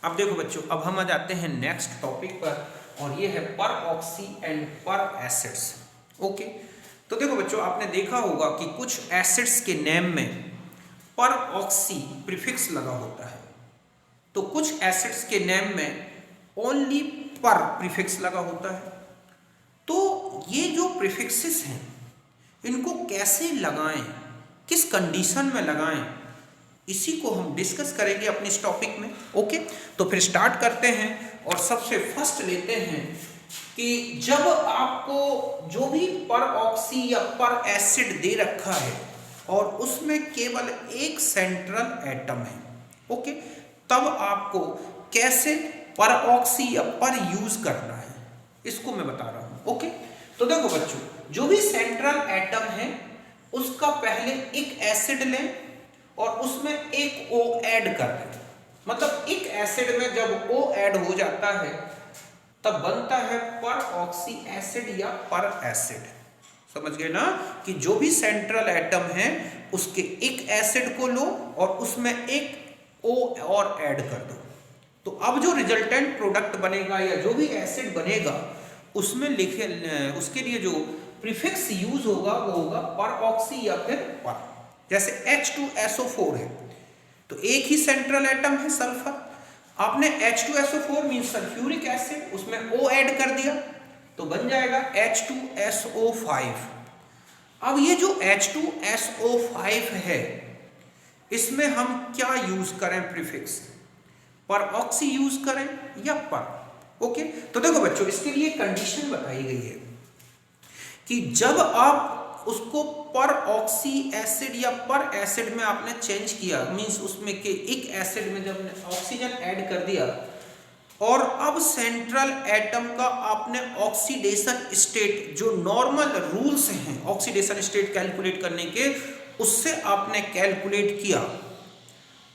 अब देखो बच्चों, अब हम आ जाते हैं नेक्स्ट टॉपिक पर और ये है पर ऑक्सी एंड पर एसिड्स। ओके, तो देखो बच्चों, आपने देखा होगा कि कुछ एसिड्स के नेम में पर ऑक्सी प्रीफिक्स लगा होता है, तो कुछ एसिड्स के नेम में ओनली पर प्रीफिक्स लगा होता है। तो ये जो प्रीफिक्सेस हैं इनको कैसे लगाएं, किस कंडीशन में लगाएं, इसी को हम डिस्कस करेंगे अपने इस टॉपिक में। ओके, तो फिर स्टार्ट करते हैं और सबसे फर्स्ट लेते हैं कि जब आपको जो भी पर ऑक्सी या पर एसिड दे रखा है और उसमें केवल एक सेंट्रल एटम है, ओके, तब आपको कैसे पर ऑक्सी या पर यूज करना है इसको मैं बता रहा हूं। ओके, तो देखो बच्चों, जो भी सेंट्रल एटम है उसका पहले एक एसिड लें और उसमें एक O ऐड कर दें। मतलब एक एसिड में जब O ऐड हो जाता है तब बनता है पर ऑक्सी एसिड या पर एसिड। समझ गए ना कि जो भी सेंट्रल एटम है उसके एक एसिड को लो और उसमें एक O और ऐड कर दो, तो अब जो रिजल्टेंट प्रोडक्ट बनेगा या जो भी एसिड बनेगा उसमें लिखे, उसके लिए जो प्रीफिक्स यूज होगा वो होगा पर ऑक्सी या फिर पर। जैसे H2SO4 है तो एक ही सेंट्रल एटम है सल्फर, आपने H2SO4 मीन सल्फ्यूरिक एसिड, उसमें O ऐड कर दिया तो बन जाएगा H2SO5। अब ये जो H2SO5 है इसमें हम क्या यूज करें प्रीफिक्स, पर ऑक्सी यूज करें या पर। ओके, तो देखो बच्चों, इसके लिए कंडीशन बताई गई है कि जब आप उसको पर ऑक्सी एसिड या पर एसिड में आपने चेंज किया, मींस उसमें के एक एसिड में जब ऑक्सीजन ऐड कर दिया और अब सेंट्रल एटम का आपने ऑक्सीडेशन स्टेट, जो नॉर्मल रूल्स हैं ऑक्सीडेशन स्टेट कैलकुलेट करने के, उससे आपने कैलकुलेट किया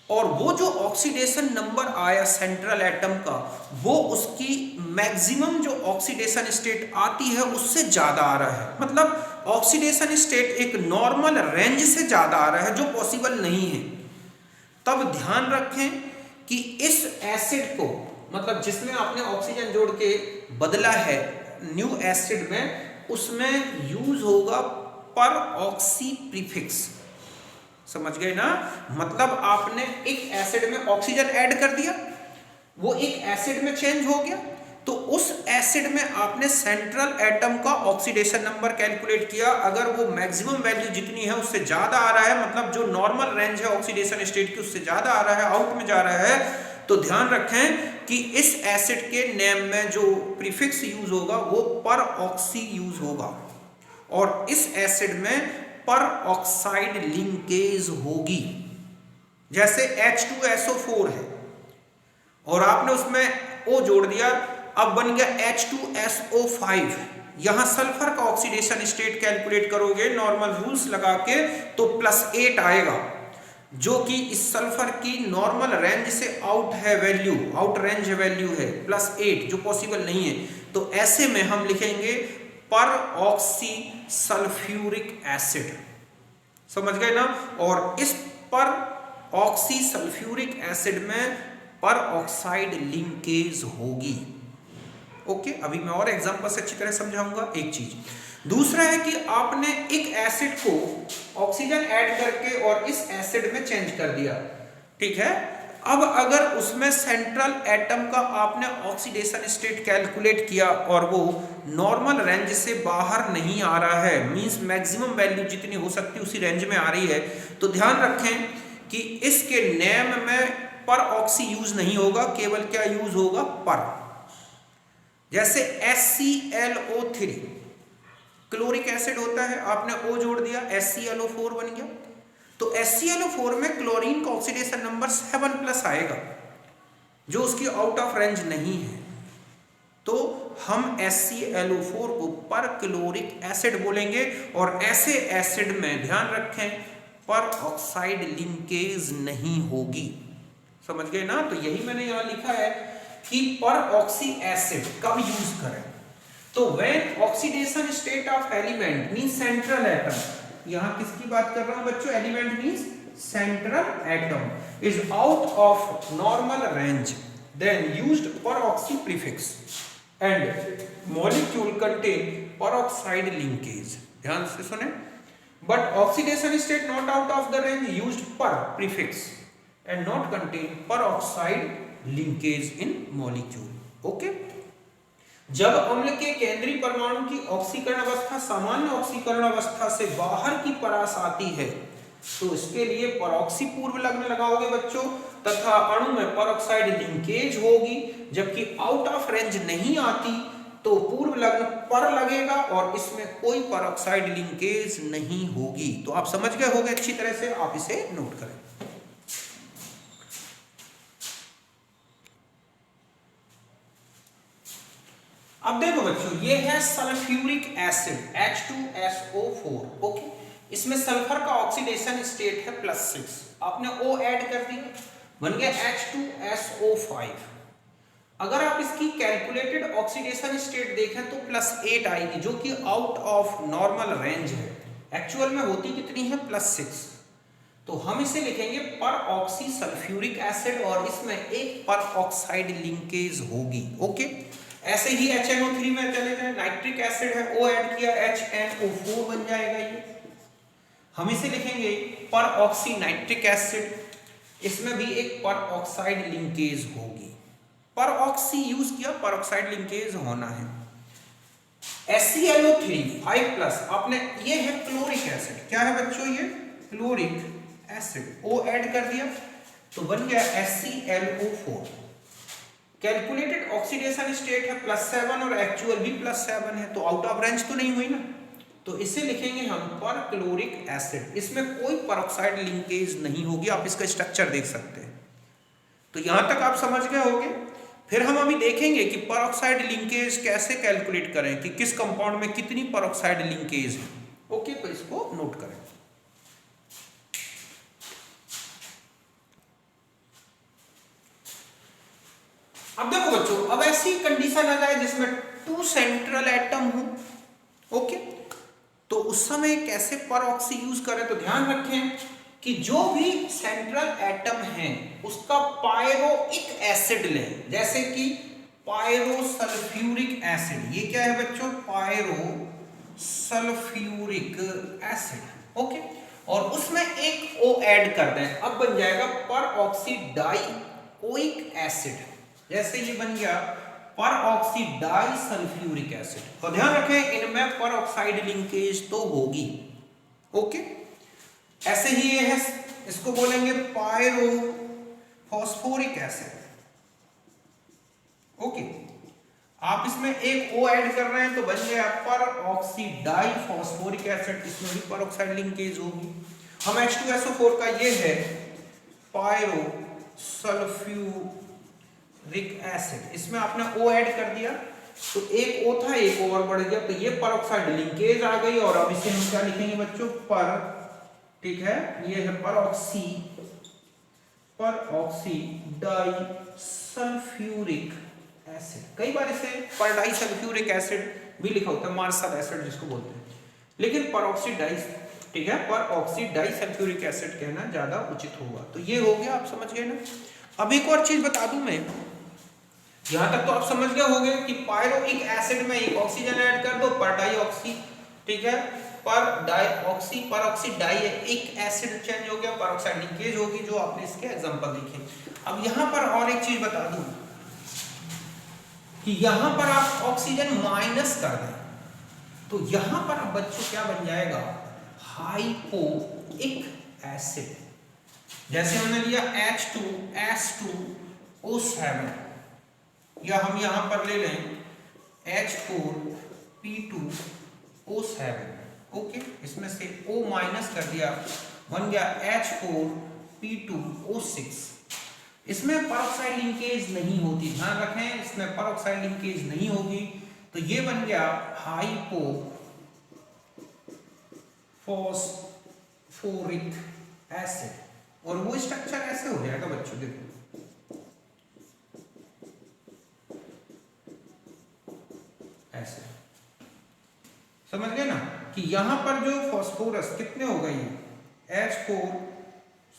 और वो जो ऑक्सीडेशन नंबर आया सेंट्रल एटम का वो उसकी मैक्सिमम जो ऑक्सीडेशन स्टेट आती है उससे ज़्यादा आ रहा है। मतलब ऑक्सीडेशन स्टेट एक नॉर्मल रेंज से ज़्यादा आ रहा है जो पॉसिबल नहीं है। तब ध्यान रखें कि इस एसिड को, मतलब जिसमें आपने ऑक्सीजन जोड़ के बदला है न्यू एसिड में, उसमें यूज होगा पर ऑक्सी प्रीफिक्स। समझ गए ना, मतलब आपने एक एसिड में ऑक्सीजन ऐड कर दिया, वो एक एसिड में चेंज हो गया, तो उस एसिड में आपने सेंट्रल एटम का ऑक्सीडेशन नंबर कैलकुलेट किया। अगर वो मैक्सिमम वैल्यू जितनी है उससे ज्यादा आ रहा है, मतलब जो नॉर्मल रेंज है ऑक्सीडेशन स्टेट की उससे ज्यादा आ रहा है, आउट में जा रहा है, तो ध्यान रखें कि इस एसिड के नेम में जो प्रीफिक्स यूज होगा वो पर ऑक्सी यूज होगा और इस एसिड में पर ऑक्साइड लिंकेज होगी। जैसे H2SO4 है और आपने उसमें O जोड़ दिया, अब बन गया H2SO5। यहां सल्फर का ऑक्सीडेशन स्टेट कैलकुलेट करोगे नॉर्मल रूल्स लगा के तो +8 आएगा, जो कि इस सल्फर की नॉर्मल रेंज से आउट है वैल्यू, आउट रेंज वैल्यू है +8, जो पॉसिबल नहीं है। तो ऐसे में हम लिखेंगे पर ऑक्सी सल्फ्यूरिक एसिड। समझ गए ना, और इस पर ऑक्सी सल्फ्यूरिक एसिड में पर ऑक्साइड लिंकेज होगी। ओके, अभी मैं और एग्जांपल से अच्छी तरह समझाऊंगा। एक चीज दूसरा है कि आपने एक एसिड को ऑक्सीजन ऐड करके और इस एसिड में चेंज कर दिया, ठीक है। अब अगर उसमें सेंट्रल एटम का आपने ऑक्सीडेशन स्टेट कैलकुलेट किया और वो नॉर्मल रेंज से बाहर नहीं आ रहा है, मींस मैक्सिमम वैल्यू जितनी हो सकती है उसी रेंज में आ रही है, तो ध्यान रखें कि इसके नेम में पर ऑक्सी यूज नहीं होगा, केवल क्या यूज होगा, पर। जैसे HClO3 क्लोरिक एसिड होता है, आपने O जोड़ दिया HClO4 बन गया, तो HClO4 में क्लोरीन का ऑक्सीडेशन नंबर 7+ आएगा जो उसकी आउट ऑफ रेंज नहीं है, तो हम HClO4 को पर क्लोरिक एसिड बोलेंगे। और ऐसे एसिड में ध्यान रखें पर ऑक्साइड लिंकेज नहीं होगी। समझ गए ना, तो यही मैंने यहां लिखा है कि पर ऑक्सी एसिड कब यूज करें, तो when oxidation state of element mean central atom, यहां किसकी बात कर रहा हूं बच्चों, element means central atom is out of normal range, then used peroxy prefix and molecule contain peroxide linkage. ध्यान से सुने, but oxidation state not out of the range used per prefix and not contain peroxide linkage in molecule. Okay? जब अम्ल के केंद्रीय परमाणु की ऑक्सीकरण अवस्था सामान्य ऑक्सीकरण अवस्था से बाहर की परास आती है तो इसके लिए परऑक्सी पूर्व लग्न लगाओगे बच्चों, तथा अणु में परऑक्साइड लिंकेज होगी। जबकि आउट ऑफ रेंज नहीं आती तो पूर्व लग्न पर लगेगा और इसमें कोई परऑक्साइड लिंकेज नहीं होगी। तो आप समझ गए होंगे अच्छी तरह से, आप इसे नोट करें। अब देखो बच्चों, ये है सल्फ्यूरिक एसिड H2SO4। ओके, इसमें सल्फर का ऑक्सीडेशन स्टेट है +6, आपने O ऐड कर दिया, बन गया H2SO5। अगर आप इसकी कैलकुलेटेड ऑक्सीडेशन स्टेट देखें तो +8 आएगी, जो कि आउट ऑफ नॉर्मल रेंज है। एक्चुअल में होती कितनी है? +6। तो हम इसे लिखेंगे पर ऑक्सी सल्फ्यूरिक एसिड और इसमें एक पर ऑक्साइड लिंकेज होगी। ओके, ऐसे ही HNO3 में चले जाए, नाइट्रिक एसिड है, O ऐड किया, HNO4 बन जाएगा ये। हम इसे लिखेंगे पर ऑक्सी नाइट्रिक एसिड, इसमें भी एक पर ऑक्साइड लिंकेज होगी। पर ऑक्सी यूज किया, पर ऑक्साइड लिंकेज होना है। HClO3 5+, आपने, ये है क्लोरिक एसिड। क्या है बच्चों? ये क्लोरिक एसिड, O ऐड कर दिया तो बन गया HClO4। कैलकुलेटेड ऑक्सीडेशन स्टेट है +7 और एक्चुअल भी +7 है, तो आउट ऑफ रेंज तो नहीं हुई ना, तो इसे लिखेंगे हम पर क्लोरिक एसिड। इसमें कोई परऑक्साइड लिंकेज नहीं होगी, आप इसका स्ट्रक्चर देख सकते हैं। तो यहां तक आप समझ गए होंगे। फिर हम अभी देखेंगे कि परऑक्साइड लिंकेज कैसे कैलकुलेट करें, कि किस कंपाउंड में कितनी परऑक्साइड लिंकेज है। ओके, तो इसको नोट करें। अब देखो बच्चों, अब ऐसी कंडीशन आ जाए जिसमें 2 सेंट्रल एटम हो। ओके, तो उस समय कैसे परऑक्सी यूज करें? तो ध्यान रखें कि जो भी सेंट्रल एटम है उसका पायरोइक एसिड लें, जैसे कि पायरोसल्फ्यूरिक एसिड। ये क्या है बच्चों? Pyrosulphuric acid. ओके, और उसमें एक O ऐड कर दें, अब बन जाएगा परऑक्सी डाइओइक एसिड। जैसे ये बन गया पर ऑक्सी डाई सल्फ्यूरिक एसिड। तो ध्यान रखें इनमें पर ऑक्साइड लिंकेज तो होगी। ओके, ऐसे ही ये है, इसको बोलेंगे पायरोफॉस्फोरिक एसिड। ओके, आप इसमें एक O ऐड कर रहे हैं तो बन गया पर ऑक्सी डाई फॉस्फोरिक एसिड, इसमें भी पर ऑक्साइड लिंकेज होगी। हम H2SO4 का ये है पायरोसल्फ्यूरिक एसिड, इसमें आपने O ऐड कर दिया तो एक O था, एक और बढ़ गया, तो ये परऑक्साइड लिंकेज आ गई। और अब इसे हम क्या लिखेंगे बच्चों? पर, ठीक है, ये है परऑक्सी डाई सल्फ्यूरिक एसिड। कई बार इसे पर डाई सल्फ्यूरिक एसिड भी लिखा होता है, मार्शल एसिड जिसको बोलते हैं, लेकिन परऑक्सी डाई, ठीक है, परऑक्सी डाई सल्फ्यूरिक एसिड कहना ज्यादा उचित होगा। तो ये हो गया, आप समझ गए ना। अब एक और चीज बता दूं मैं, यहां तक तो आप समझ गए होंगे कि पायरोइक एसिड में एक ऑक्सीजन ऐड कर दो, पर डाइऑक्सी, ठीक है, पर डाइऑक्सी, परऑक्सी डाई, एक एसिड चेंज हो गया, परऑक्साइड लिंकेज होगी, जो आपने इसके एग्जांपल देखे। अब यहां पर और एक चीज बता दूं कि यहां पर आप ऑक्सीजन माइनस कर दें तो यहां पर अब बच्चों क्या बन जाएगा? हाइपोइक एसिड। जैसे हमने लिया H2S2O7, या हम यहां पर ले लें H4P2O7। ओके, इसमें से O माइनस कर दिया, बन गया H4P2O6। इसमें परऑक्साइड लिंकेज नहीं होती, ध्यान रखें, इसमें परऑक्साइड लिंकेज नहीं होगी, तो ये बन गया हाइपोफॉस्फोरिक एसिड। और वो स्ट्रक्चर ऐसे हो जाएगा बच्चों, देखो ऐसे, समझ गए ना, कि यहां पर जो फास्फोरस कितने हो गए, H4,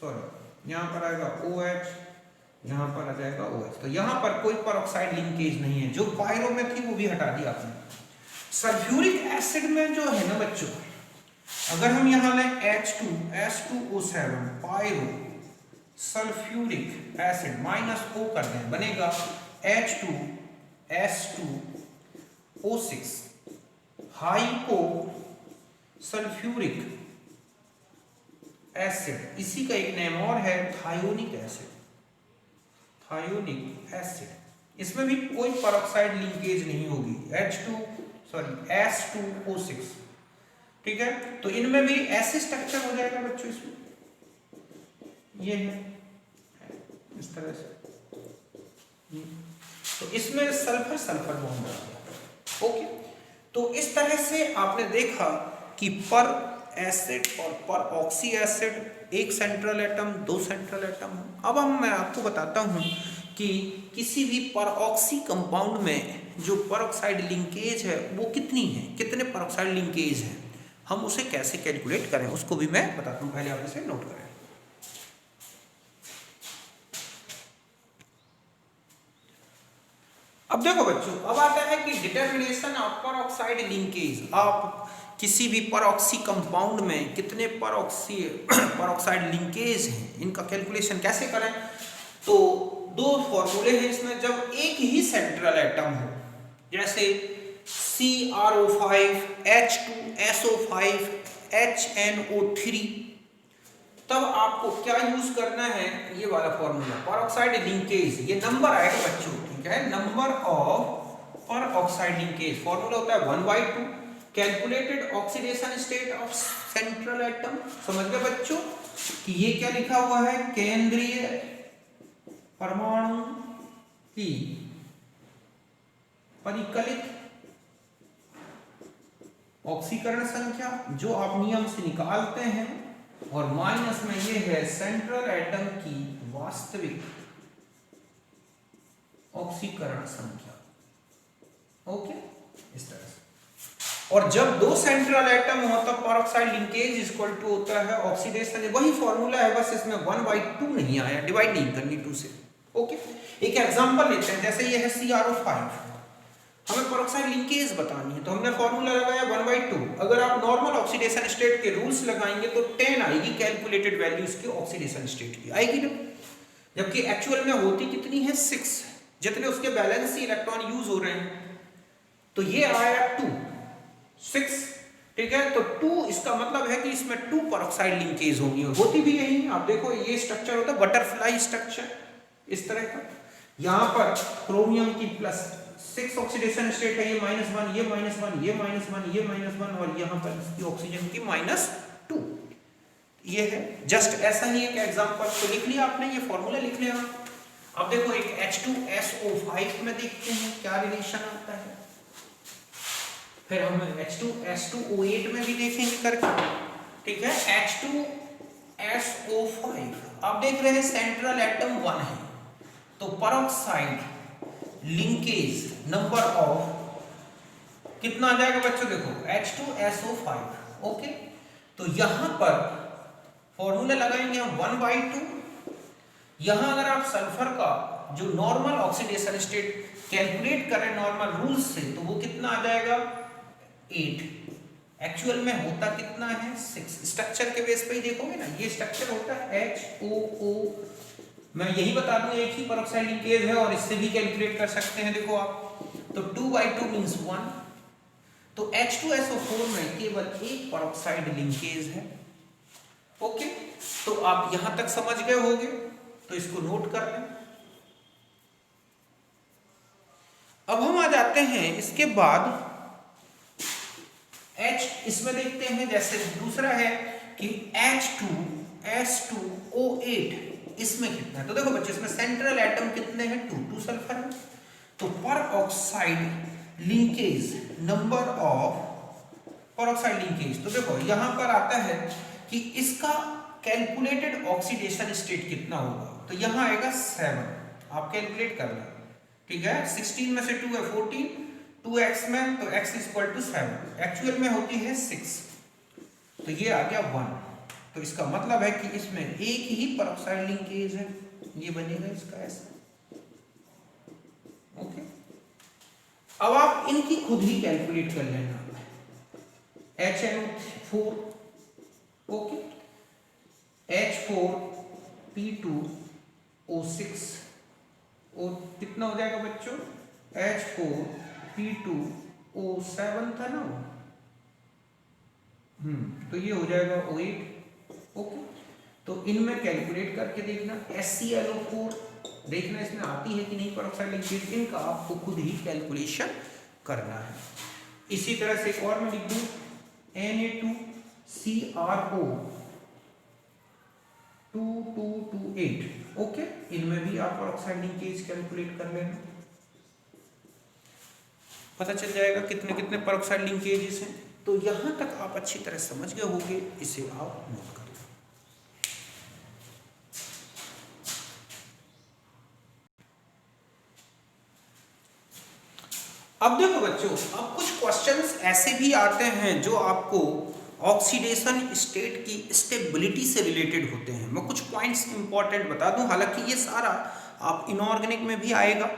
सॉरी यहां पर आएगा OH, यहाँ पर आ जाएगा OH। तो यहाँ पर कोई परऑक्साइड लिंकेज नहीं है, जो पायरो में थी वो भी हटा दी आपने। सल्फ्यूरिक एसिड में जो है ना बच्चों, अगर हम यहाँ लें H2S2O7 pyro sulphuric acid -O कर दें, बनेगा H2S2O6 हाइपो सल्फ्यूरिक एसिड। इसी का एक नेम और है थायोनिक एसिड। थायोनिक एसिड, इसमें भी कोई परऑक्साइड लिंकेज नहीं होगी, S2O6। ठीक है, तो इनमें भी ऐसे स्ट्रक्चर हो जाएगा बच्चों, इसमें ये है इस तरह से, तो इसमें सल्फर सल्फर बॉन्ड आ गया। ओके, तो इस तरह से आपने देखा कि पर एसिड और पर ऑक्सी एसिड, एक सेंट्रल एटम, दो सेंट्रल एटम। अब मैं आपको बताता हूं कि किसी भी पर ऑक्सी कंपाउंड में जो परऑक्साइड लिंकेज है वो कितनी है, कितने परऑक्साइड लिंकेज है, हम उसे कैसे कैलकुलेट करें उसको भी मैं बताता हूं। पहले आप इसे नोट करें। अब देखो बच्चों, अब आता है कि डिटरमिनेशन ऑफ परऑक्साइड लिंकेज। आप किसी भी परऑक्सी कंपाउंड में कितने परऑक्साइड लिंकेज हैं, इनका कैलकुलेशन कैसे करें। तो दो फॉर्मूले हैं इसमें। जब एक ही सेंट्रल एटम हो, जैसे CrO5 H2SO5 HNO3, तब आपको क्या यूज करना है, ये वाला फॉर्मूला परऑक्साइड लिंकेज। ये नंबर आएगा बच्चों, ठीक है, number of peroxide linkage. Formula होता है 1/2 calculated oxidation state of central atom. समझ गए बच्चों कि ये क्या लिखा हुआ है, केंद्रीय परमाणु की परिकलित ऑक्सीकरण संख्या, जो आप नियम से निकालते हैं, और माइनस में ये है सेंट्रल एटम की वास्तविक ऑक्सीकरण संख्या। ओके, इस तरह से। और जब दो सेंट्रल एटम हो तब परऑक्साइड लिंकेज इक्वल टू होता है ऑक्सीडेशन। वही फॉर्मूला है, बस इसमें 1/2 नहीं आया, डिवाइड नहीं करनी 2 से। ओके, एक एग्जांपल लेते हैं, जैसे ये है CrO5, हमें परऑक्साइड लिंकेज बतानी है, तो हमने फॉर्मूला लगाया 1/2। अगर आप नॉर्मल ऑक्सीडेशन स्टेट के रूल्स लगाएंगे तो 10 आएगी कैलकुलेटेड वैल्यू इसकी ऑक्सीडेशन स्टेट की, आएगी ना, जबकि एक्चुअल में होती कितनी है 6, जितने उसके बैलेंस इलेक्ट्रॉन यूज हो रहे हैं। तो ये आया 2 6, ठीक है। तो 2 इसका मतलब है कि इसमें 2 परऑक्साइड लिंकेज होंगी, और होती भी यही। आप देखो ये स्ट्रक्चर होता है बटरफ्लाई स्ट्रक्चर, इस तरह का। यहां पर क्रोमियम की +6 ऑक्सीडेशन स्टेट है, ये -1, ये -1, ये -1, ये -1, और यहां पर इसकी ऑक्सीजन की -2। ये है जस्ट ऐसा ही एक एग्जांपल। तो लिख लिया आपने, ये फॉर्मूला लिख लिया। अब देखो एक H2SO5 में देखते हैं क्या रिलेशन आता है, फिर हम H2S2O8 में भी देखेंगे करके, ठीक है। H2SO5 अब देख रहे हैं सेंट्रल एटम 1 है, तो परऑक्साइड लिंकेज नंबर ऑफ कितना आ जाएगा बच्चों, देखो H2SO5। ओके, तो यहां पर फॉर्मूला लगाएंगे हम 1/2। यहां अगर आप सल्फर का जो नॉर्मल ऑक्सीडेशन स्टेट कैलकुलेट करें नॉर्मल रूल से, तो वो कितना आ जाएगा 8। एक्चुअल में होता कितना है 6। स्ट्रक्चर के बेस पे ही देखोगे ना, ये स्ट्रक्चर होता है HOO। मैं यही बता दूं एक ही परऑक्साइड लिंकेज है, और इससे भी कैलकुलेट कर सकते हैं, देखो आप। तो 2/2 मींस 1। तो H2SO4 में केवल एक परऑक्साइड लिंकेज है। ओके, तो आप यहां तक समझ गए होंगे, तो इसको नोट कर लें। अब हम आ जाते हैं इसके बाद इसमें देखते हैं, जैसे दूसरा है कि H2S2O8 इसमें कितना है। तो देखो बच्चे, इसमें सेंट्रल एटम कितने हैं, 2 सल्फर है। तो peroxide linkage, number of peroxide linkage, तो देखो यहां पर आता है कि इसका कैलकुलेटेड ऑक्सीडेशन स्टेट कितना होगा। तो यहां आएगा 7, आप कैलकुलेट कर लें, ठीक है। 16 में से 2 है 14, 2x में, तो x = 7। एक्चुअल में होती है 6, तो ये आ गया 1। तो इसका मतलब है कि इसमें एक ही परऑक्साइड लिंकेज है। ये बनेगा इसका ऐसा। ओके, अब आप इनकी खुद ही कैलकुलेट कर लेना। HNO4, ओके, H4P2O6 और कितना हो जाएगा बच्चों, H4P2O7 था ना वो, तो ये हो जाएगा O8। ओके, तो इनमें कैलकुलेट करके देखना। HClO4 देखना इसमें आती है कि नहीं परऑक्साइड लिंकेज, इनका आपको खुद ही कैलकुलेशन करना है। इसी तरह से एक और मैं लिख दूं, Na2CrO2228। ओके, इनमें भी आप परऑक्साइड लिंकेज कैलकुलेट कर लेना, पता चल जाएगा कितने कितने परऑक्साइड लिंकेजेस हैं। तो यहां तक आप अच्छी तरह समझ गए होंगे, इसे आप नोट कर लो। अब देखो बच्चों, अब कुछ क्वेश्चंस ऐसे भी आते हैं जो आपको ऑक्सीडेशन स्टेट की स्टेबिलिटी से रिलेटेड होते हैं। मैं कुछ पॉइंट्स इंपॉर्टेंट बता दूं, हालांकि ये सारा आप इनऑर्गेनिक में भी आएगा,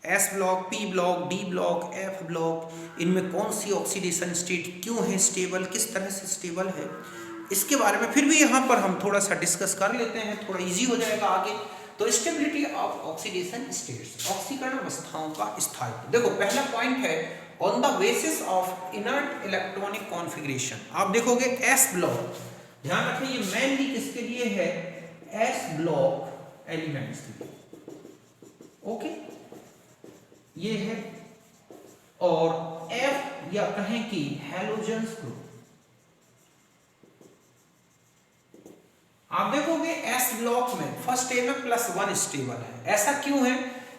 S block, P block, D block, F block, इनमें कौन सी ऑक्सीडेशन स्टेट क्यों है स्टेबल, किस तरह से स्टेबल है, इसके बारे में फिर भी यहाँ पर हम थोड़ा सा डिस्कस कर लेते हैं, थोड़ा इजी हो जाएगा आगे। तो स्टेबिलिटी ऑफ ऑक्सीडेशन स्टेट्स, ऑक्सीकरण अवस्थाओं का स्थायित्व। देखो पहला पॉइंट है on the basis of inert electronic configuration. आप देखोगे S ब्लॉक, ध्यान रखें ये मेनली किसके लिए है, S ब्लॉक एलिमेंट्स के लिए। ओके, ये है, और F या कहें कि हैलोजेंस ग्रुप। आप देखोगे S ब्लॉक में फर्स्ट ए में +1 स्टेबल है। ऐसा क्यों है,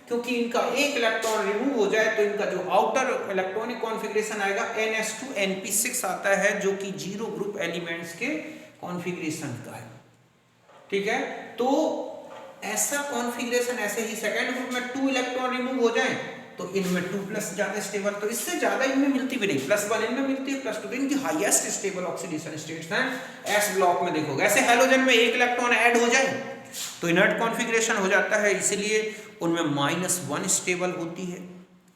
क्योंकि इनका एक इलेक्ट्रॉन रिमूव हो जाए तो इनका जो आउटर इलेक्ट्रॉनिक कॉन्फ़िगरेशन आएगा NS2 NP6 आता है, जो कि 0 ग्रुप एलिमेंट्स के कॉन्फ़िगरेशन का है। ठीक है, तो ऐसा कॉन्फ़िगरेशन, ऐसे ही सेकेंड ग्रुप में 2 इलेक्ट्रॉन रिमूव हो जाए तो इनमें 2+ ज्यादा स्टेबल, तो इससे ज्यादा इनमें मिलती भी नहीं, +1 इनमें मिलती है, +2 इनकी हाईएस्ट स्टेबल ऑक्सीडेशन स्टेट्स हैं S ब्लॉक में। देखोगे ऐसे हैलोजन में एक इलेक्ट्रॉन ऐड हो जाए तो इनर्ट कॉन्फ़िगरेशन हो जाता है, इसलिए उनमें -1 स्टेबल होती है।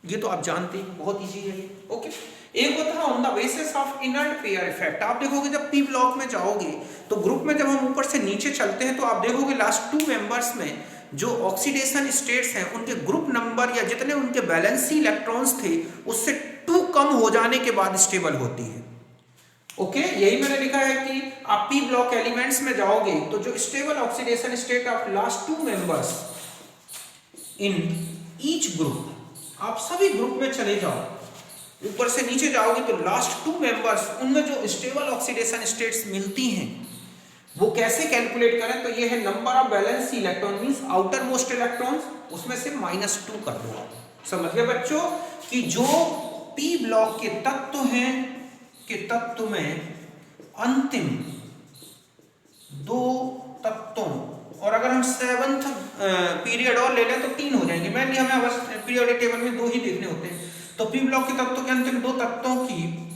ये तो आप जानते हैं, बहुत इजी है ये। ओके, एक होता है on the basis of inert pair effect. आप देखोगे जब P ब्लॉक में जाओगे तो ग्रुप में जब हम ऊपर से नीचे चलते हैं तो आप देखोगे लास्ट 2 मेंबर्स में जो ऑक्सीडेशन स्टेट्स हैं उनके ग्रुप नंबर या जितने उनके वैलेंसी इलेक्ट्रॉन्स थे उससे 2 कम हो जाने के बाद स्टेबल होती है। ओके, यही मैंने लिखा है कि आप P ब्लॉक एलिमेंट्स में जाओगे तो जो stable oxidation state of last 2 members in each group, आप सभी ग्रुप में चले जाओ, ऊपर से नीचे जाओगे तो लास्ट 2 मेंबर्स उनमें जो स्टेबल ऑक्सीडेशन स्टेट्स मिलती हैं वो कैसे कैलकुलेट करें, तो ये है number of valency electron means outer most electrons, उसमें से -2 कर दो। आप समझ गए बच्चों कि जो P ब्लॉक के तत्व हैं के तत्व में अंतिम 2 तत्वों, और अगर हम 7th पीरियड और ले लें तो 3 हो जाएंगे, मैंने हमें पीरियोडिक टेबल में 2 ही देखने होते हैं। तो P ब्लॉक के तत्वों के अंतिम 2 तत्वों की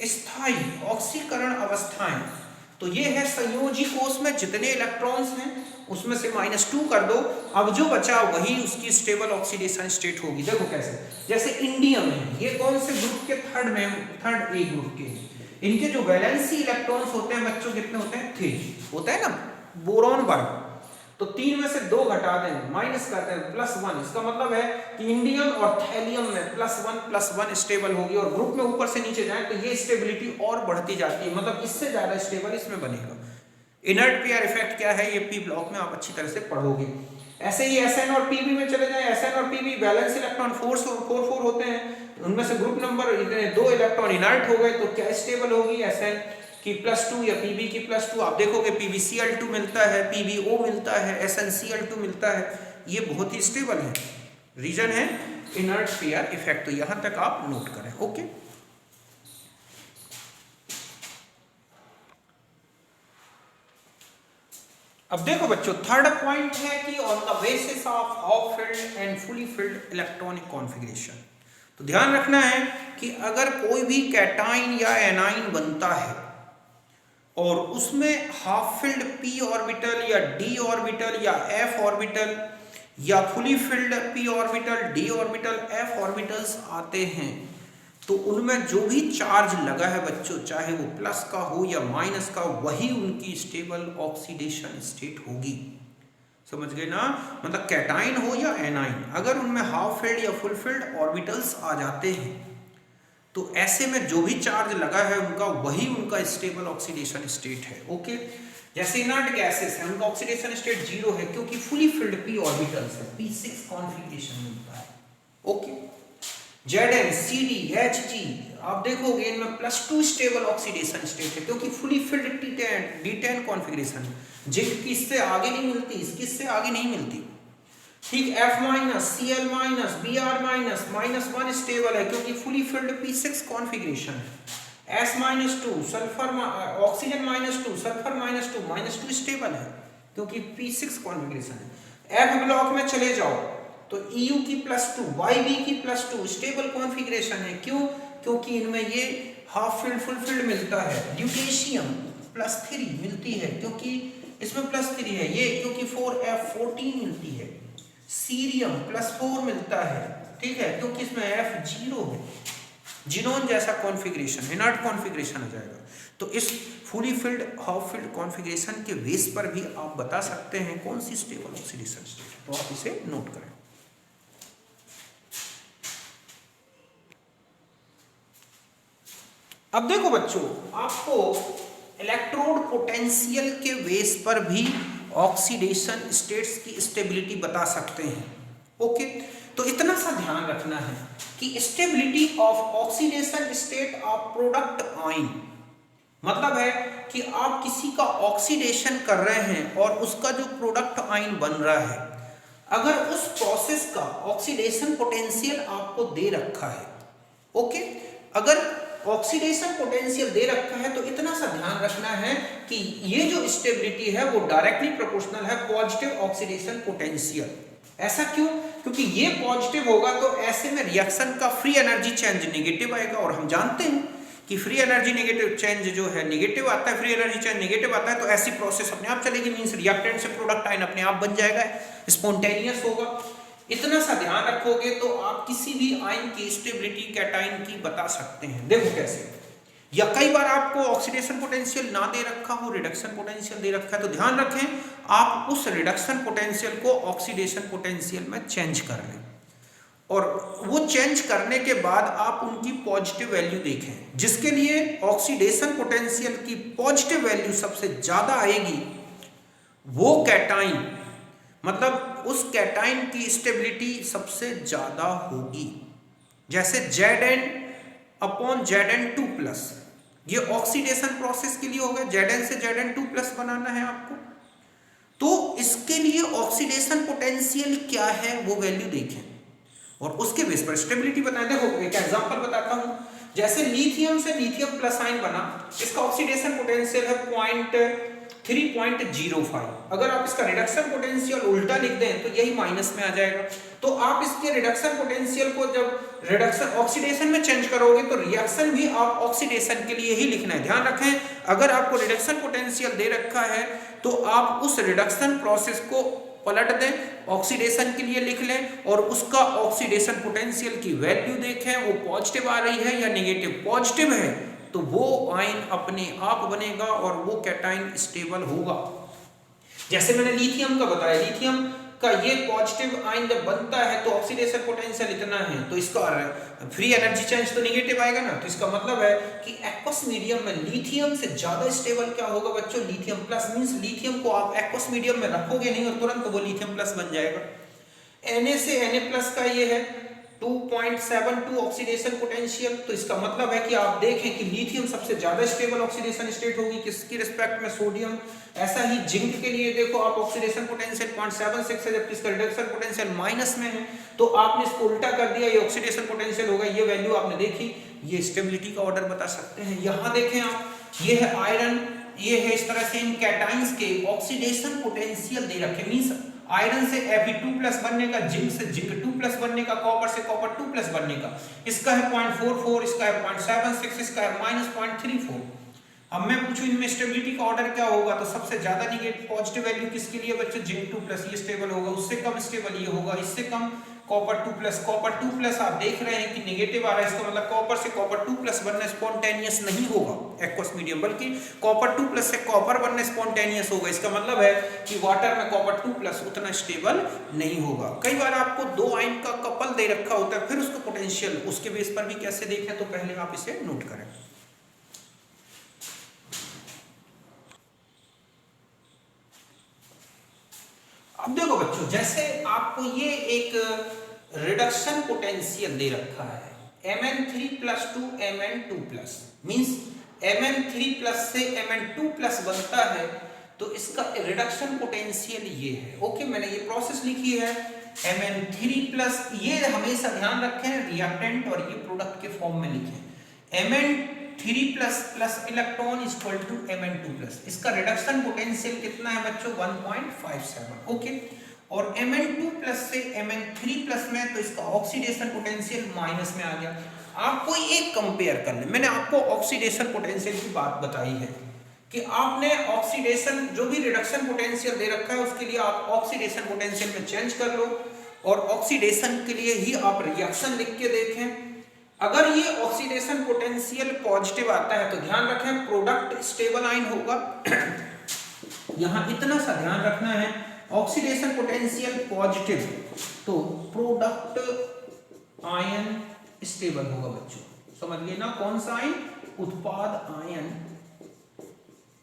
स्थायी ऑक्सीकरण अवस्थाएं, तो ये है संयोजी कोष में जितने इलेक्ट्रॉन्स हैं उसमें से -2 कर दो, अब जो बचा वही उसकी स्टेबल ऑक्सीडेशन स्टेट होगी। देखो कैसे, जैसे इंडियम है, ये कौन से ग्रुप के, थर्ड ए ग्रुप के, इनके जो वैलेंसी इलेक्ट्रॉन्स होते हैं बच्चों कितने होते हैं, 3 होता है ना, बोरॉन वर्ग, तो 3 में से 2 घटा दें, माइनस कर दें, +1, इसका मतलब है कि इंडियम और थैलियम में +1 स्टेबल होगी, और ग्रुप में ऊपर से नीचे जाए तो ये स्टेबिलिटी और बढ़ती जाती है, मतलब इससे ज्यादा स्टेबल इसमें बनेगा। इनर्ट पेयर इफेक्ट क्या है ये P ब्लॉक में आप अच्छी तरह से पढ़ोगे। ऐसे ही Sn और Pb में चले जाए, Sn और Pb वैलेंस इलेक्ट्रॉन 4 होते हैं, उनमें से ग्रुप नंबर 2 इलेक्ट्रॉन इनर्ट हो गए तो क्या स्टेबल होगी, Sn की +2 या Pb की +2। आप देखोगे PbCl2 मिलता है, PbO मिलता है, SnCl2 मिलता है, ये बहुत ही स्टेबल है। रीजन है इनर्ट पेयर इफेक्ट, तो यहां तक आप नोट करें। ओके, अब देखो बच्चों थर्ड पॉइंट है कि on the basis of half filled and fully filled electronic configuration. तो ध्यान रखना है कि अगर कोई भी कैटाइन या एनाइन बनता है और उसमें हाफ फिल्ड p ऑर्बिटल या d ऑर्बिटल या f ऑर्बिटल या fully filled p orbital d orbital f orbitals आते हैं, तो उनमें जो भी चार्ज लगा है बच्चों, चाहे वो प्लस का हो या माइनस का, वही उनकी स्टेबल ऑक्सीडेशन स्टेट होगी। समझ गए ना? मतलब कैटाइन हो या एनाइन, अगर उनमें हाफ फिल्ड या फुल फिल्ड ऑर्बिटल्स आ जाते हैं तो ऐसे में जो भी चार्ज लगा है उनका वही उनका स्टेबल ऑक्सीडेशन स्टेट है। ओके, जैसे इनर्ट गैसेस है उनका ऑक्सीडेशन स्टेट 0 है क्योंकि फुली फिल्ड p ऑर्बिटल्स है, p6 कॉन्फ़िगरेशन मिलता है। ओके, Zn, Cd, Hg आप देखोगे इनमें +2 स्टेबल ऑक्सीडेशन स्टेट है क्योंकि फुली फिल्ड D10 कॉन्फ़िगरेशन है। जिंक किससे आगे नहीं मिलती, इससे आगे नहीं मिलती। ठीक, F-, Cl-, Br-, -1 स्टेबल है क्योंकि फुली फिल्ड p6 कॉन्फ़िगरेशन है। S-2 sulphur oxygen -2 sulphur -2 stable है क्योंकि p6 कॉन्फ़िगरेशन है। F ब्लॉक में चले जाओ तो Eu की +2 Yb की +2 स्टेबल कॉन्फ़िगरेशन है। क्यों? क्योंकि इनमें ये हाफ फिल्ड फुल फिल्ड मिलता है। ल्यूटेशियम +3 मिलती है क्योंकि इसमें +3 है ये, क्योंकि 4F14 मिलती है। सीरियम +4 मिलता है, ठीक है, क्योंकि इसमें F0 है। जिनोन जैसा कॉन्फ़िगरेशन, इनर्ट कॉन्फ़िगरेशन आ जाएगा। तो इस fully filled half filled configuration के बेस पर भी आप बता सकते हैं कौन सी स्टेबल ऑक्सीडेशन स्टेट है, तो आप इसे नोट करें। अब देखो बच्चों, आपको इलेक्ट्रोड पोटेंशियल के बेस पर भी ऑक्सीडेशन स्टेट्स की स्टेबिलिटी बता सकते हैं। ओके, तो इतना सा ध्यान रखना है कि stability of oxidation state of product ion, मतलब है कि आप किसी का ऑक्सीडेशन कर रहे हैं और उसका जो प्रोडक्ट आयन बन रहा है, अगर उस प्रोसेस का ऑक्सीडेशन पोटेंशियल आपको दे रखा है, ओके, अगर ऑक्सीडेशन पोटेंशियल दे रखा है तो इतना सा ध्यान रखना है कि ये जो स्टेबिलिटी है वो डायरेक्टली प्रोपोर्शनल है पॉजिटिव ऑक्सीडेशन पोटेंशियल। ऐसा क्यों? क्योंकि ये पॉजिटिव होगा तो ऐसे में रिएक्शन का फ्री एनर्जी चेंज नेगेटिव आएगा, और हम जानते हैं कि फ्री एनर्जी नेगेटिव चेंज जो है नेगेटिव आता है, फ्री एनर्जी चेंज नेगेटिव आता है, तो ऐसी प्रोसेस अपने आप चलेगी, मींस रिएक्टेंट से प्रोडक्ट आयन अपने आप बन जाएगा, स्पॉन्टेनियस होगा। इतना सा ध्यान रखोगे तो आप किसी भी आयन की स्टेबिलिटी कैटायन की बता सकते हैं। देखो कैसे, या कई बार आपको ऑक्सीडेशन पोटेंशियल ना दे रखा हो, रिडक्शन पोटेंशियल दे रखा है, तो ध्यान रखें आप उस रिडक्शन पोटेंशियल को ऑक्सीडेशन पोटेंशियल में चेंज कर लें, और वो चेंज करने के बाद आप उनकी पॉजिटिव वैल्यू देखें, जिसके लिए ऑक्सीडेशन पोटेंशियल की पॉजिटिव वैल्यू सबसे ज्यादा आएगी वो कैटायन, मतलब उस कैटायन की स्टेबिलिटी सबसे ज्यादा होगी। जैसे Zn/Zn2+, ये ऑक्सीडेशन प्रोसेस के लिए होगा, Zn से Zn2+ बनाना है आपको, तो इसके लिए ऑक्सीडेशन पोटेंशियल क्या है वो वैल्यू देखें और उसके बेस पर स्टेबिलिटी बताएं। देखो एक एग्जांपल बताता हूं, जैसे लिथियम से लिथियम प्लस आयन बना, इसका ऑक्सीडेशन पोटेंशियल है 3.05। अगर आप इसका रिडक्शन पोटेंशियल उल्टा लिख दें तो यही माइनस में आ जाएगा। तो आप इसके रिडक्शन पोटेंशियल को जब रिडक्शन ऑक्सीडेशन में चेंज करोगे तो रिएक्शन भी आप ऑक्सीडेशन के लिए ही लिखना है। ध्यान रखें, अगर आपको रिडक्शन पोटेंशियल दे रखा है तो आप उस रिडक्शन प्रोसेस को पलट दें, ऑक्सीडेशन के लिए लिख लें और उसका ऑक्सीडेशन पोटेंशियल की वैल्यू देखें, वो पॉजिटिव आ रही है या नेगेटिव। पॉजिटिव है तो वो आयन अपने आप बनेगा और वो कैटायन स्टेबल होगा। जैसे मैंने लिथियम का बताया, लिथियम का ये पॉजिटिव आयन जब बनता है तो ऑक्सीडेशन पोटेंशियल इतना है, तो इसका फ्री एनर्जी चेंज तो नेगेटिव आएगा ना, तो इसका मतलब है कि एक्वस मीडियम में लिथियम से ज्यादा स्टेबल क्या होगा बच्चों, लिथियम प्लस। मींस लिथियम को आप एक्वस मीडियम में रखोगे नहीं और तुरंत वो लिथियम प्लस बन जाएगा। Na से Na+ का ये है 2.72 ऑक्सीडेशन पोटेंशियल, तो इसका मतलब है कि आप देखें कि लिथियम सबसे ज्यादा स्टेबल ऑक्सीडेशन स्टेट होगी किसकी रिस्पेक्ट में, सोडियम। ऐसा ही जिंक के लिए देखो आप ऑक्सीडेशन पोटेंशियल 0.76 है जबकि इसका रिडक्शन पोटेंशियल माइनस में है, तो आपने इसको उल्टा कर दिया, ये ऑक्सीडेशन पोटेंशियल होगा, ये वैल्यू आपने देखी, ये स्टेबिलिटी का ऑर्डर बता सकते हैं। यहाँ देखें आप, ये है आयरन, ये है इस तरह से इन कैटाइंस के ऑक्सीडेशन पोटेंशियल दे रखे, मींस आयरन से Fe2+ बनने का, जिंक से जिंक2+ बनने का, कॉपर से कॉपर2+ बनने का। इसका है 0.44, इसका है 0.76, इसका है -0.34। अब मैं पूछूं इनमें स्टेबिलिटी का ऑर्डर क्या होगा, तो सबसे ज्यादा निगेटिव पॉजिटिव वैल्यू किसके लिए बच्चों, Zn2+ ये स्टेबल होगा, उससे कम स्टेबल ये होगा, इससे कम कॉपर 2+। आप देख रहे हैं कि नेगेटिव आ रहा है, इसका मतलब कॉपर से कॉपर 2+ बनना स्पॉन्टेनियस नहीं होगा एक्वस मीडियम, बल्कि कॉपर 2+ से कॉपर बनना स्पॉन्टेनियस होगा। इसका मतलब है कि वाटर में कॉपर 2+ उतना स्टेबल नहीं होगा। कई बार आपको दो आयन का कपल दे रखा होता है, फिर उसका पोटेंशियल उसके बेस पर भी कैसे देखें, तो पहले आप इसे नोट करें। अब देखो बच्चों, जैसे आपको ये एक रिडक्शन पोटेंशियल दे रखा है Mn3+ to Mn2+, means Mn3+ से Mn2+ बनता है, तो इसका रिडक्शन पोटेंशियल ये है। ओके, मैंने ये प्रोसेस लिखी है Mn3+, ये हमेशा ध्यान रखें रिएक्टेंट और ये प्रोडक्ट के फॉर्म में लिखें। Mn3+ electron equal to Mn2+, इसका रिडक्शन पोटेंशियल कितना है बच्चों, 1.57। ओके, और Mn2+ से Mn3+ में, तो इसका ऑक्सीडेशन पोटेंशियल माइनस में आ गया। आपको एक कंपेयर कर ले, मैंने आपको ऑक्सीडेशन पोटेंशियल की बात बताई है कि आपने ऑक्सीडेशन जो भी रिडक्शन पोटेंशियल दे रखा है उसके लिए आप ऑक्सीडेशन पोटेंशियल में चेंज कर लो, और ऑक्सीडेशन के लिए ही आप रिएक्शन लिख के देखें। अगर ये ऑक्सीडेशन पोटेंशियल पॉजिटिव आता है तो ध्यान रखें प्रोडक्ट स्टेबल आयन होगा। यहां इतना सा ध्यान रखना है, ऑक्सीडेशन पोटेंशियल पॉजिटिव तो प्रोडक्ट आयन स्टेबल होगा बच्चों, समझ गए ना। कौन सा आयन, उत्पाद आयन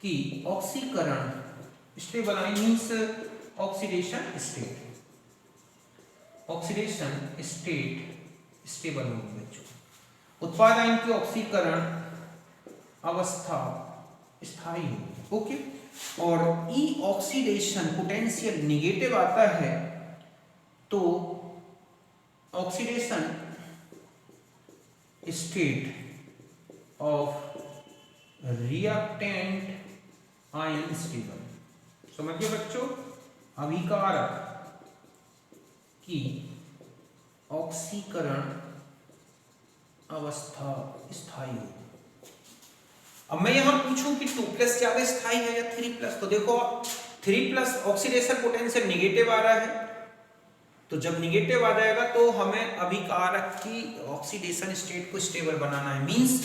की ऑक्सीकरण stable ion means oxidation state stable होगी बच्चों। उत्पाद आयन की ऑक्सीकरण अवस्था स्थायी होगी। ओके, और ई ऑक्सीडेशन पोटेंशियल निगेटिव आता है तो oxidation state of reactant ion stable. समझिए बच्चों, अभिकारक की ऑक्सीकरण अवस्था स्थायी हो। अब मैं यहां पूछूं कि 2+ ज्यादा स्थायी है या 3+, तो देखो 3+ ऑक्सीडेशन पोटेंशियल निगेटिव आ रहा है, तो जब निगेटिव आ जाएगा तो हमें अभिकारक की ऑक्सीडेशन स्टेट को स्टेबल बनाना है, मींस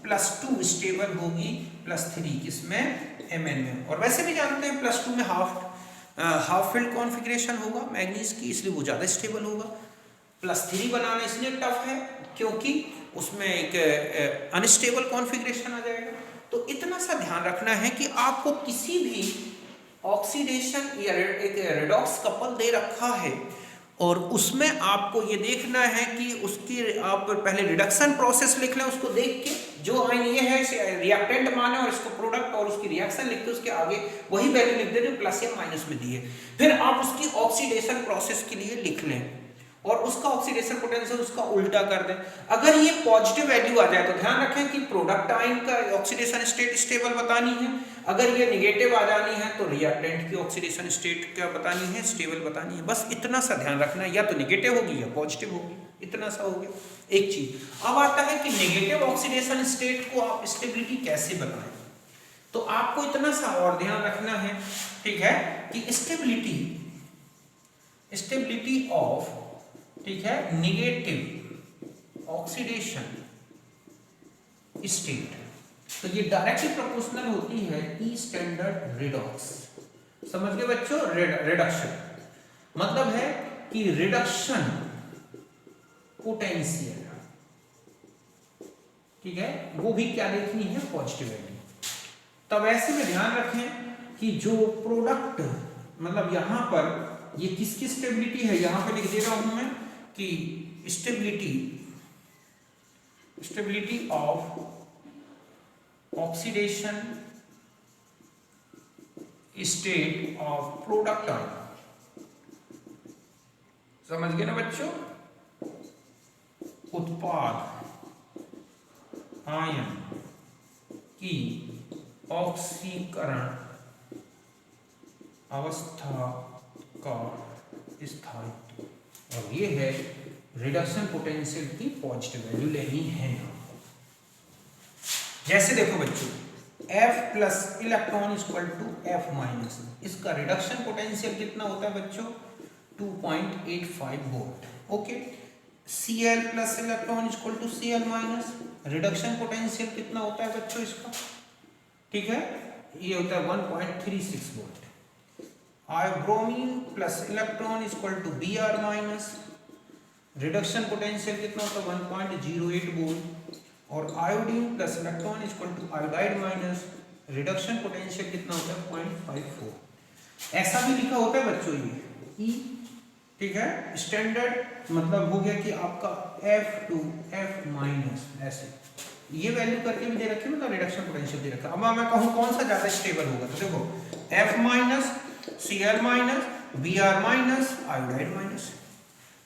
+2 स्टेबल होगी +3 किसमें, Mn में। और वैसे भी जानते हैं +2 में हाफ फील्ड कॉन्फ़िगरेशन होगा मैग्नीज की, इसलिए वो ज्यादा स्टेबल होगा। +3 बनाना इसलिए टफ है क्योंकि उसमें एक अनस्टेबल कॉन्फ़िगरेशन आ जाएगा। तो इतना सा ध्यान रखना है कि आपको किसी भी ऑक्सीडेशन या एक रेडॉक्स कपल दे रखा है और उसमें आपको ये देखना है कि उसकी आप पहले रिडक्शन प्रोसेस लिख लें, उसको देख के जो आयन ये है इसे रिएक्टेंट माने और इसको प्रोडक्ट और उसकी रिएक्शन लिख के उसके आगे वही वैल्यू लिख दे जो प्लस या माइनस में दी है। फिर आप उसकी ऑक्सीडेशन प्रोसेस के लिए लिख लें और उसका ऑक्सीडेशन पोटेंशियल उसका उल्टा कर दें। अगर ये पॉजिटिव वैल्यू आ जाए तो ध्यान रखें कि प्रोडक्ट आयन का ऑक्सीडेशन स्टेट स्टेबल बतानी है, अगर ये नेगेटिव आ जानी है तो रिएक्टेंट की ऑक्सीडेशन स्टेट क्या बतानी है, स्टेबल बतानी है। बस इतना सा ध्यान रखना है, या तो नेगेटिव होगी या पॉजिटिव होगी, इतना सा हो गया एक चीज। अब आता है कि नेगेटिव ऑक्सीडेशन स्टेट को आप स्टेबिलिटी कैसे बनाएं, तो आपको इतना सा और ध्यान रखना है, ठीक है, कि स्टेबिलिटी ऑफ, ठीक है, नेगेटिव ऑक्सीडेशन स्टेट, तो ये डायरेक्टली प्रोपोर्शनल होती है ई स्टैंडर्ड रिडॉक्स। समझ गए बच्चों, रिडक्शन मतलब है कि रिडक्शन पोटेंशियल, ठीक है, वो भी क्या देखनी है, पॉजिटिव वैल्यू। तब ऐसे में ध्यान रखें कि जो प्रोडक्ट मतलब यहां पर ये किसकी स्टेबिलिटी है, यहां पर लिख दे रहा हूं मैं कि stability of oxidation state of product ion. समझ गए ना बच्चों, उत्पाद आयन की ऑक्सीकरण अवस्था का स्थायित्व, और ये है रिडक्शन पोटेंशियल की पॉजिटिव वैल्यू लेनी है। जैसे देखो बच्चों F plus electron equal to F minus. इसका रिडक्शन पोटेंशियल कितना होता है बच्चों? 2.85 volt. Okay, Cl plus electron equal to Cl minus, reduction potential कितना होता है बच्चों इसका? ठीक है, ये होता है 1.36 volt. Bromine plus electron equal to Br minus, reduction potential कितना होता है? 1.08 वोल्ट। और iodine plus electron equal to iodide minus, reduction potential कितना होता है? 0.54। ऐसा भी लिखा होता है बच्चों ये E, ठीक है, स्टैंडर्ड मतलब हो गया कि आपका F2 F माइनस, ऐसे ये वैल्यू करके भी दे रखी है, मतलब रिडक्शन पोटेंशियल दे रखा है। अब मैं कहूँ कौन सा ज्यादा स्टेबल होगा, तो देखो F minus, Cl minus, Br minus, iodide minus.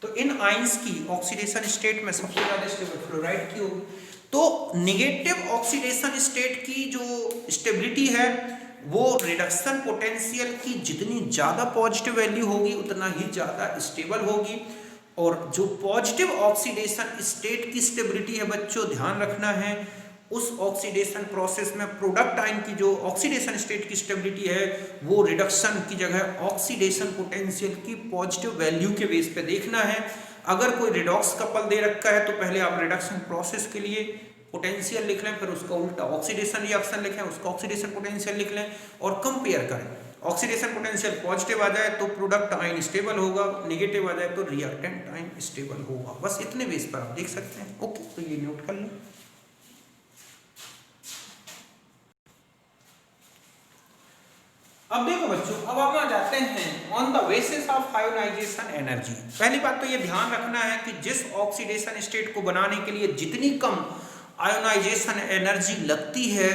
तो इन आयंस की ऑक्सीडेशन स्टेट में सबसे ज्यादा स्टेबल फ्लोराइड की होगी। तो निगेटिव ऑक्सीडेशन स्टेट की जो स्टेबिलिटी है वो रिडक्शन पोटेंशियल की जितनी ज़्यादा पॉजिटिव वैल्यू होगी उतना ही ज़्यादा स्टेबल होगी। और जो पॉजिटिव ऑक्सीडेशन स्टेट की स्टेबिलिटी है बच्चों, ध्यान रखना है उस ऑक्सीडेशन प्रोसेस में प्रोडक्ट आयन की जो ऑक्सीडेशन स्टेट की स्टेबिलिटी है वो रिडक्शन की जगह ऑक्सीडेशन पोटेंशियल की पॉजिटिव वैल्यू के बेस पे देखना है। अगर कोई रिडॉक्स कपल दे रखा है तो पहले आप रिडक्शन प्रोसेस के लिए पोटेंशियल लिख लें, फिर उसका उल्टा ऑक्सीडेशन रिएक्शन लिखें, उसका ऑक्सीडेशन पोटेंशियल लिख लें और कंपेयर करें। ऑक्सीडेशन पोटेंशियल पॉजिटिव आ जाए तो प्रोडक्ट आयन स्टेबल होगा, नेगेटिव आ जाए तो रिएक्टेंट आयन स्टेबल होगा। बस इतने बेस पर आप देख सकते हैं। ओके, तो ये नोट कर लें। अब देखो बच्चों, अब हम आ जाते हैं on the basis of ionisation energy. पहली बात तो ये ध्यान रखना है कि जिस ऑक्सीडेशन स्टेट को बनाने के लिए जितनी कम आयोनाइजेशन एनर्जी लगती है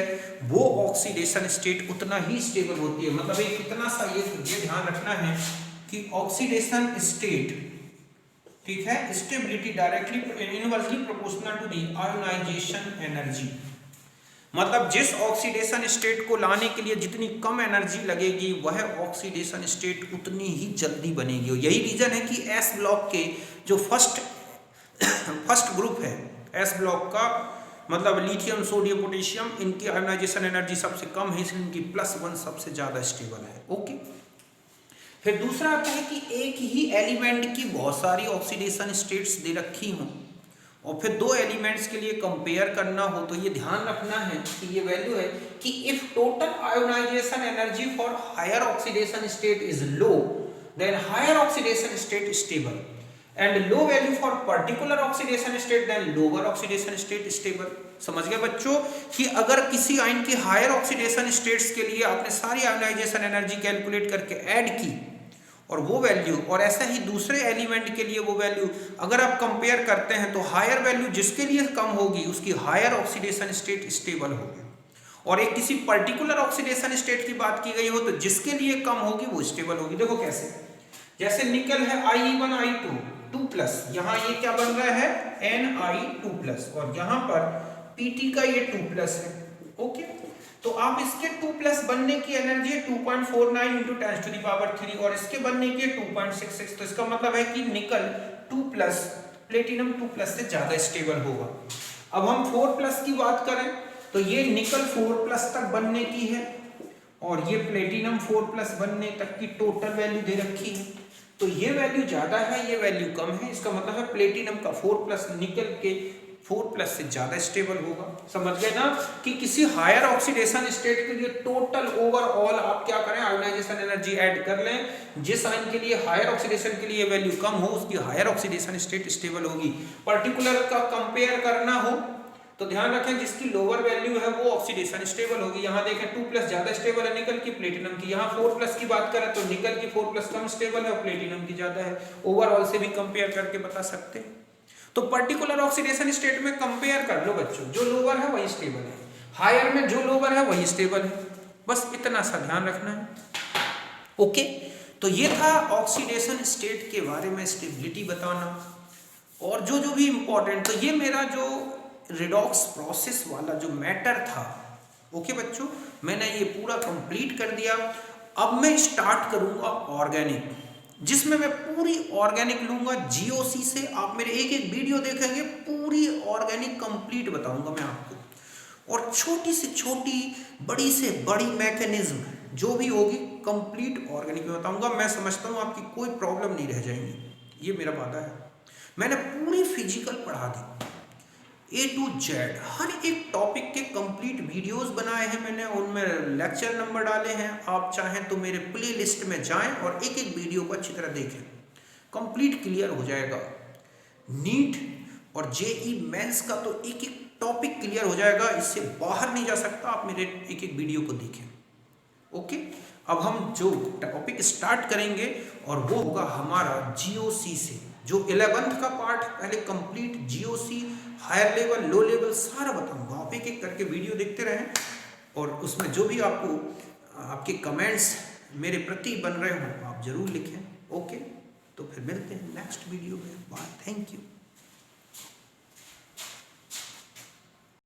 वो ऑक्सीडेशन स्टेट उतना ही स्टेबल होती है। मतलब एक कितना सा ये ध्यान रखना है कि ऑक्सीडेशन स्टेट, ठीक है, stability directly inversely proportional to the ionisation energy. मतलब जिस ऑक्सीडेशन स्टेट को लाने के लिए जितनी कम एनर्जी लगेगी वह ऑक्सीडेशन स्टेट उतनी ही जल्दी बनेगी। यही रीजन है कि एस ब्लॉक के जो फर्स्ट ग्रुप है, एस ब्लॉक का मतलब लिथियम, सोडियम, पोटेशियम, इनकी आयोनाइजेशन एनर्जी सबसे कम है, इसलिए इनकी +1 सबसे ज्यादा स्टेबल है। ओके, फिर दूसरा आता है कि एक ही एलिमेंट की बहुत सारी ऑक्सीडेशन स्टेट्स दे रखी हों और फिर दो एलिमेंट्स के लिए कंपेयर करना हो तो ये ध्यान रखना है कि ये वैल्यू है कि if total ionisation energy for higher oxidation state is low then higher oxidation state stable and low value for particular oxidation state then lower oxidation state stable. समझ गए बच्चों कि अगर किसी आयन की हायर ऑक्सीडेशन स्टेट्स के लिए आपने सारी आयोनाइजेशन एनर्जी कैलकुलेट करके ऐड की और वो वैल्यू, और ऐसा ही दूसरे एलिमेंट के लिए वो वैल्यू अगर आप कंपेयर करते हैं तो हायर वैल्यू जिसके लिए कम होगी उसकी हायर ऑक्सीडेशन स्टेट स्टेबल होगी, और एक किसी पर्टिकुलर ऑक्सीडेशन स्टेट की बात की गई हो तो जिसके लिए कम होगी वो स्टेबल होगी। देखो कैसे, जैसे निकल है I1 I2 2+, यहाँ ये क्या बन रहा है Ni2+, और यहाँ पर Pt का ये 2+ है। ओके, तो आप इसके 2+ बनने की एनर्जी है 2.49 × 10⁻³ और इसके बनने की 2.66। तो इसका मतलब है कि निकल 2+, प्लेटिनम 2+ से ज्यादा स्टेबल होगा। अब हम 4+ की बात करें तो ये निकल 4+ तक बनने की है और ये प्लेटिनम 4+ बनने तक की टोटल वैल्यू दे रखी है। तो ये वैल्यू ज्यादा है, ये वैल्यू कम है, इसका मतलब है प्लेटिनम का 4+ निकल के 4+ से ज्यादा स्टेबल होगा। समझ गए ना कि किसी हायर ऑक्सीडेशन स्टेट के लिए टोटल ओवरऑल आप क्या करें, आयोनाइजेशन एनर्जी ऐड कर लें। जिस आयन के लिए हायर ऑक्सीडेशन के लिए वैल्यू कम हो उसकी हायर ऑक्सीडेशन स्टेट स्टेबल होगी। पर्टिकुलर का कंपेयर करना हो तो ध्यान रखें जिसकी लोअर वैल्यू है वो ऑक्सीडेशन स्टेबल होगी। यहाँ देखें 2+ ज्यादा स्टेबल है निकल की प्लेटिनम की, यहाँ 4+ की बात करें तो निकल की 4+ कम स्टेबल है और प्लेटिनम की ज्यादा है। ओवरऑल से भी कंपेयर करके बता सकते हैं। तो पर्टिकुलर ऑक्सीडेशन स्टेट में कंपेयर कर लो बच्चों, जो लोअर है वही स्टेबल है, हायर में जो लोअर है वही स्टेबल है। बस इतना सा ध्यान रखना है। ओके, तो ये था ऑक्सीडेशन स्टेट के बारे में स्टेबिलिटी बताना। और जो जो भी इंपॉर्टेंट, तो ये मेरा जो रिडॉक्स प्रोसेस वाला जो मैटर था, ओके बच्चों, मैंने ये पूरा कंप्लीट कर दिया। अब मैं स्टार्ट करूंगा ऑर्गेनिक, जिसमें मैं पूरी ऑर्गेनिक लूंगा GOC से। आप मेरे एक एक वीडियो देखेंगे, पूरी ऑर्गेनिक कंप्लीट बताऊंगा मैं आपको। और छोटी से छोटी, बड़ी से बड़ी मैकेनिज्म जो भी होगी कंप्लीट ऑर्गेनिक में बताऊंगा। मैं समझता हूँ आपकी कोई प्रॉब्लम नहीं रह जाएंगी, ये मेरा वादा है। मैंने पूरी फिजिकल पढ़ा दी, A to Z, हर एक टॉपिक के कंप्लीट वीडियोस बनाए हैं मैंने, उनमें लेक्चर नंबर डाले हैं। आप चाहें तो मेरे प्ले लिस्ट में जाएं और एक एक वीडियो को अच्छी तरह देखें, कंप्लीट क्लियर हो जाएगा। नीट और JEE मेंस का तो एक एक टॉपिक क्लियर हो जाएगा, इससे बाहर नहीं जा सकता। आप मेरे एक एक वीडियो को देखें। ओके, अब हम जो टॉपिक स्टार्ट करेंगे और वो होगा हमारा GOC से। जो 11th का पार्ट पहले complete GOC, higher level, low level सारा बताऊंगा। आप एक एक करके वीडियो देखते रहें और उसमें जो भी आपको आपके कमेंट्स मेरे प्रति बन रहे हो आप जरूर लिखें। ओके, तो फिर मिलते हैं नेक्स्ट वीडियो में। Bye, thank you.